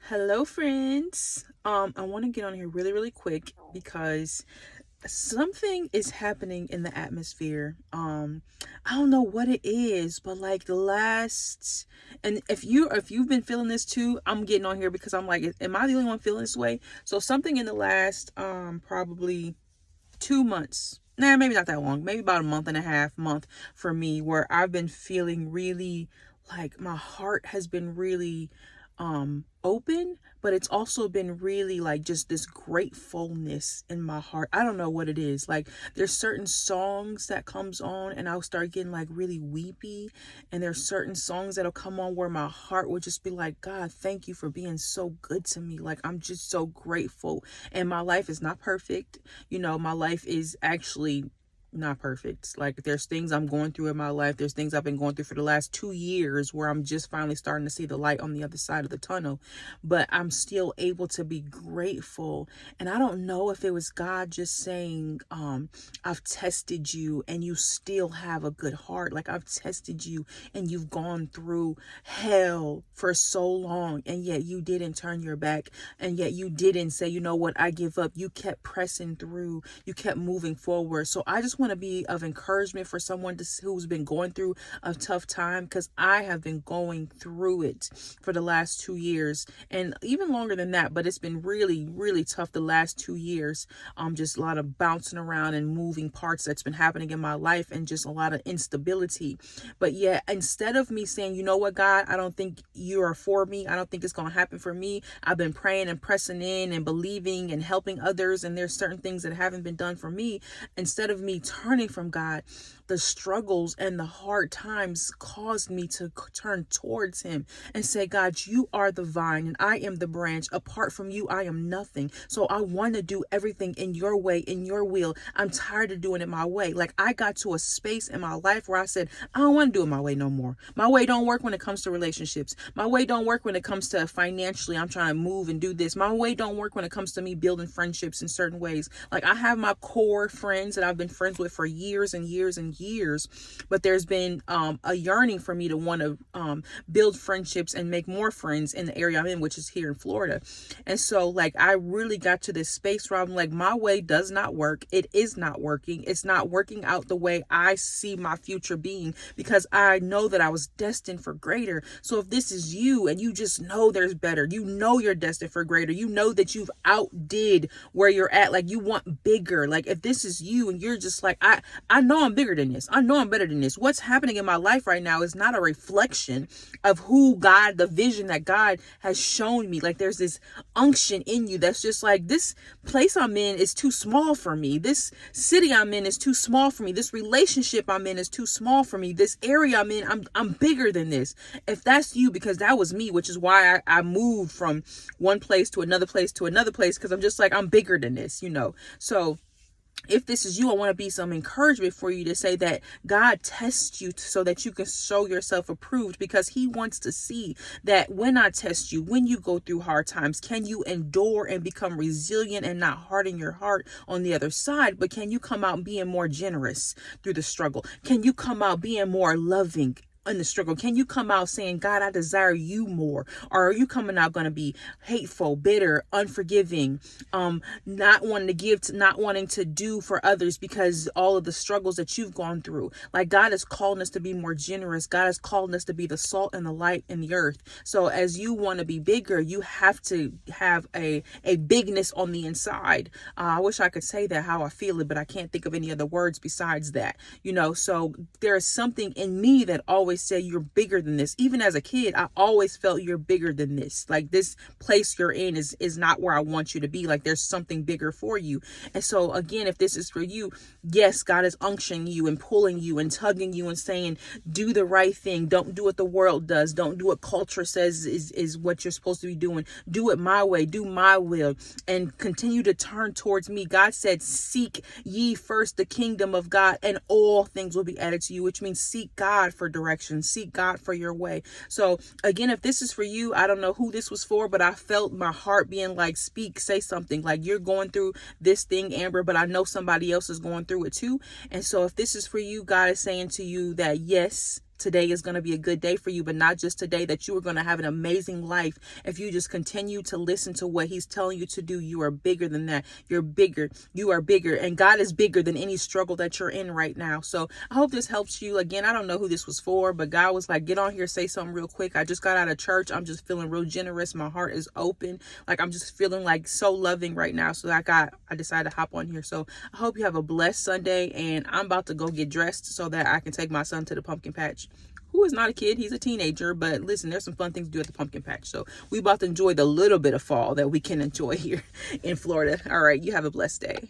Hello, friends. I want to get on here really quick because something is happening in the atmosphere. I don't know what it is, but like the last, and if you've been feeling this too, I'm getting on here because I'm like, am I the only one feeling this way? So something in the last probably 2 months. Nah, maybe not that long. Maybe about a month and a half, month for me, where I've been feeling really like my heart has been really open, but it's also been really like just this gratefulness in my heart. I don't know what it is. Like there's certain songs that comes on and I'll start getting like really weepy, and there's certain songs that'll come on where my heart will just be like, God, thank you for being so good to me. Like I'm just so grateful. And my life is not perfect. My life is actually not perfect. Like there's things I'm going through in my life. There's things I've been going through for the last 2 years where I'm just finally starting to see the light on the other side of the tunnel. But I'm still able to be grateful. And I don't know if it was God just saying, I've tested you and you still have a good heart. Like I've tested you and you've gone through hell for so long, and yet you didn't turn your back, and yet you didn't say, you know what, I give up. You kept pressing through. You kept moving forward. So I just want to be of encouragement for someone who's been going through a tough time, because I have been going through it for the last 2 years and even longer than that, but it's been really tough the last 2 years. Just a lot of bouncing around and moving parts that's been happening in my life, and just a lot of instability. But yeah, instead of me saying, you know what, God, I don't think you are for me, I don't think it's going to happen for me, I've been praying and pressing in and believing and helping others, and there's certain things that haven't been done for me. Instead of me turning from God, the struggles and the hard times caused me to turn towards him and say, God, you are the vine and I am the branch. Apart from you, I am nothing. So I want to do everything in your way, in your will. I'm tired of doing it my way. Like I got to a space in my life where I said, I don't want to do it my way no more. My way don't work when it comes to relationships. My way don't work when it comes to financially, I'm trying to move and do this. My way don't work when it comes to me building friendships in certain ways. Like I have my core friends that I've been friends with for years and years, but there's been a yearning for me to want to build friendships and make more friends in the area I'm in, which is here in Florida. And so like I really got to this space where I'm like, my way does not work. It is not working. It's not working out the way I see my future being, because I know that I was destined for greater. So if this is you and you just know there's better, you know you're destined for greater, you know that you've outdid where you're at, like you want bigger. Like if this is you and you're just like, I know I'm bigger than this. I know I'm better than this. What's happening in my life right now is not a reflection of who God, the vision that God has shown me. Like there's this unction in you that's just like, this place I'm in is too small for me. This city I'm in is too small for me. This relationship I'm in is too small for me. This area I'm in, I'm bigger than this. If that's you, because that was me, which is why I moved from one place to another place to another place, because I'm just like, I'm bigger than this. So if this is you, I want to be some encouragement for you to say that God tests you so that you can show yourself approved, because he wants to see that when I test you, when you go through hard times, can you endure and become resilient and not harden your heart on the other side, but can you come out being more generous through the struggle? Can you come out being more loving in the struggle? Can you come out saying, God, I desire you more? Or are you coming out going to be hateful, bitter, unforgiving, not wanting to give, not wanting to do for others because all of the struggles that you've gone through? Like God is calling us to be more generous. God is calling us to be the salt and the light in the earth. So as you want to be bigger, you have to have a bigness on the inside. I wish I could say that how I feel it, but I can't think of any other words besides that. So there is something in me that always say you're bigger than this. Even as a kid, I always felt you're bigger than this. Like this place you're in is not where I want you to be. Like there's something bigger for you. And so again, if this is for you, yes, God is unctioning you and pulling you and tugging you and saying, do the right thing. Don't do what the world does. Don't do what culture says is what you're supposed to be doing. Do it my way. Do my will, and continue to turn towards me. God said, seek ye first the kingdom of God, and all things will be added to you, which means seek God for direction. Seek God for your way. So again, if this is for you, I don't know who this was for, but I felt my heart being like, speak, say something. Like you're going through this thing, Amber, but I know somebody else is going through it too. And so if this is for you, God is saying to you that yes, today is going to be a good day for you, but not just today, that you are going to have an amazing life if you just continue to listen to what he's telling you to do. You are bigger than that. You're bigger. You are bigger. And God is bigger than any struggle that you're in right now. So I hope this helps you. Again, I don't know who this was for, but God was like, get on here, say something real quick. I just got out of church. I'm just feeling real generous. My heart is open. Like, I'm just feeling like so loving right now. So I decided to hop on here. So I hope you have a blessed Sunday, and I'm about to go get dressed so that I can take my son to the pumpkin patch, who is not a kid. He's a teenager, but listen, there's some fun things to do at the pumpkin patch. So we about to enjoy the little bit of fall that we can enjoy here in Florida. All right, you have a blessed day.